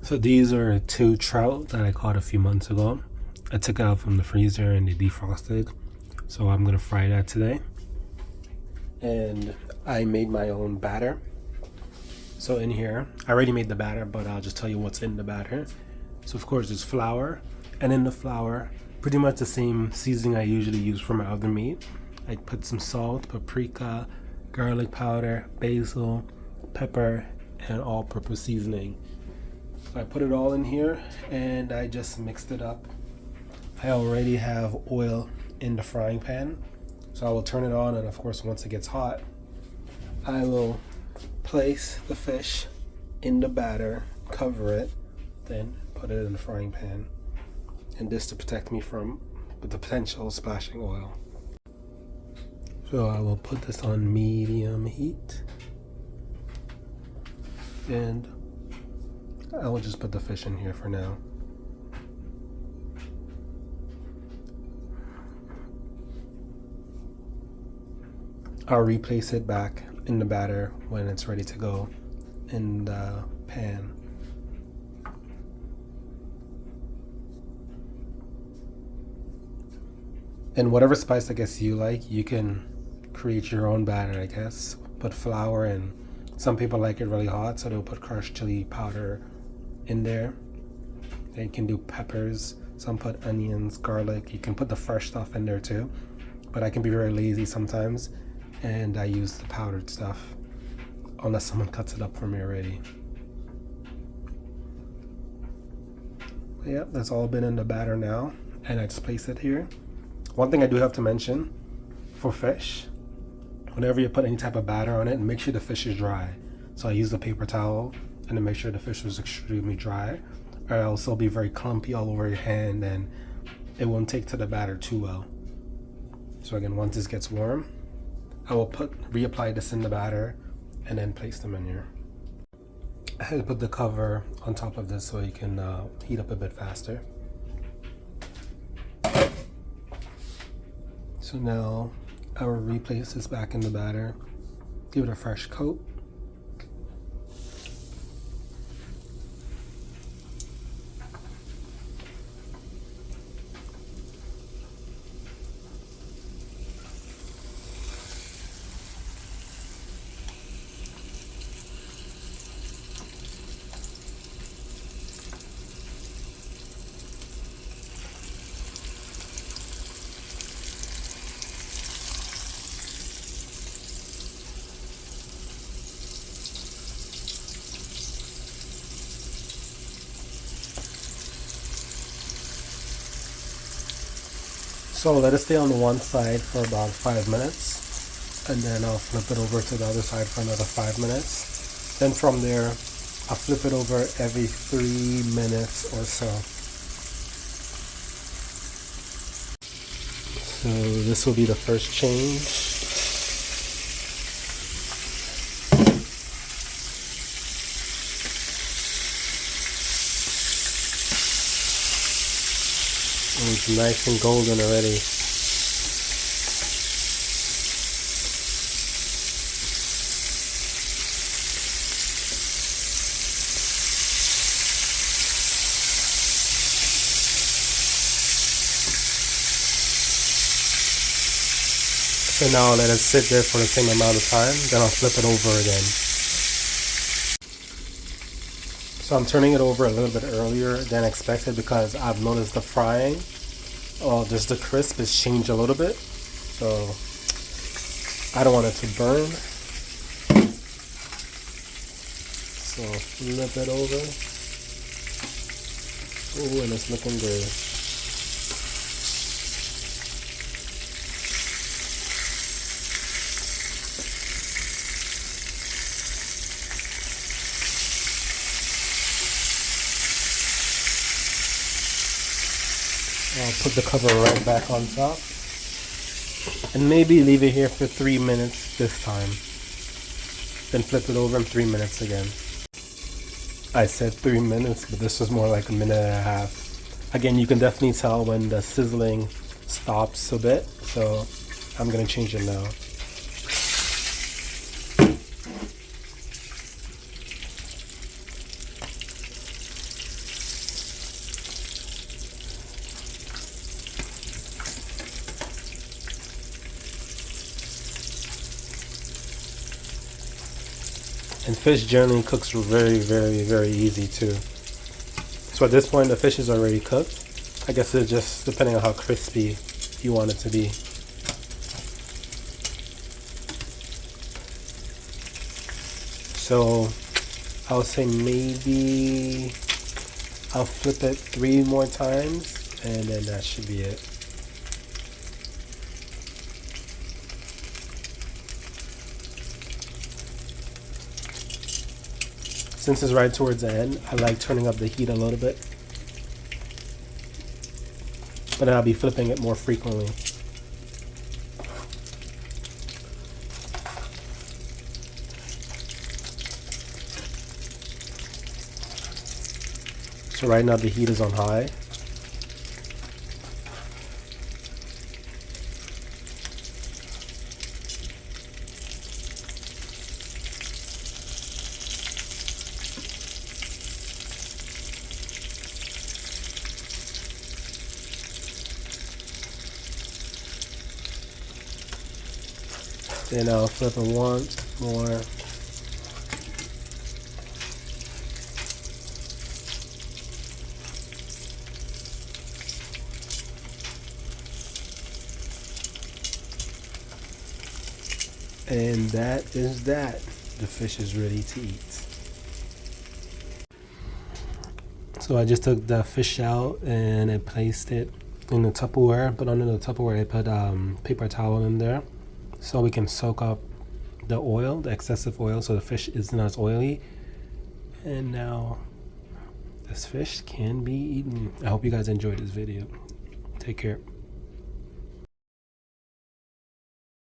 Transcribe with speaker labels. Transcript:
Speaker 1: So these are two trout that I caught a few months ago. I took it out from the freezer and they defrosted. So I'm gonna fry that today. And I made my own batter. So in here, I already made the batter, but I'll just tell you what's in the batter. So of course there's flour, and in the flour, pretty much the same seasoning I usually use for my other meat. I put some salt, paprika, garlic powder, basil, pepper, and all-purpose seasoning. So I put it all in here and I just mixed it up. I already have oil in the frying pan, so I will turn it on, and of course once it gets hot, I will place the fish in the batter, cover it, then put it in the frying pan, and this to protect me from the potential splashing oil. So I will put this on medium heat, and I will just put the fish in here for now. I'll replace it back in the batter when it's ready to go in the pan. And whatever spice I guess you like, you can create your own batter, I guess. Put flour, and some people like it really hot, so they'll put crushed chili powder in there. Then you can do peppers, some put onions, garlic. You can put the fresh stuff in there too, but I can be very lazy sometimes, and I use the powdered stuff unless someone cuts it up for me already. But yeah, that's all been in the batter now, and I just place it here. One thing I do have to mention for fish, whenever you put any type of batter on it, make sure the fish is dry. So I use the paper towel and to make sure the fish was extremely dry, or else it'll be very clumpy all over your hand and it won't take to the batter too well. So again, once this gets warm, I will reapply this in the batter and then place them in here. I had to put the cover on top of this so you can heat up a bit faster. So now I will replace this back in the batter, give it a fresh coat. So let it stay on one side for about 5 minutes, and then I'll flip it over to the other side for another 5 minutes. Then from there, I'll flip it over every 3 minutes or so. So this will be the first change. It's nice and golden already. So now I'll let it sit there for the same amount of time, then I'll flip it over again. So I'm turning it over a little bit earlier than expected because I've noticed the frying, just the crisp has changed a little bit. So I don't want it to burn. So flip it over. Oh, and it's looking good. I'll put the cover right back on top and maybe leave it here for 3 minutes this time. Then flip it over in 3 minutes again. I said 3 minutes, but this was more like a minute and a half. Again, you can definitely tell when the sizzling stops a bit, so I'm gonna change it now. And fish generally cooks very, very, very easy too. So at this point, the fish is already cooked. I guess it's just depending on how crispy you want it to be. So I'll say maybe I'll flip it 3 more times and then that should be it. Since it's right towards the end, I like turning up the heat a little bit. But then I'll be flipping it more frequently. So right now the heat is on high. Then I'll flip it once more. And that is that. The fish is ready to eat. So I just took the fish out and I placed it in the Tupperware, but under the Tupperware I put paper towel in there so we can soak up the oil, the excessive oil, so the fish is not as oily. And now this fish can be eaten. I hope you guys enjoyed this video. Take care.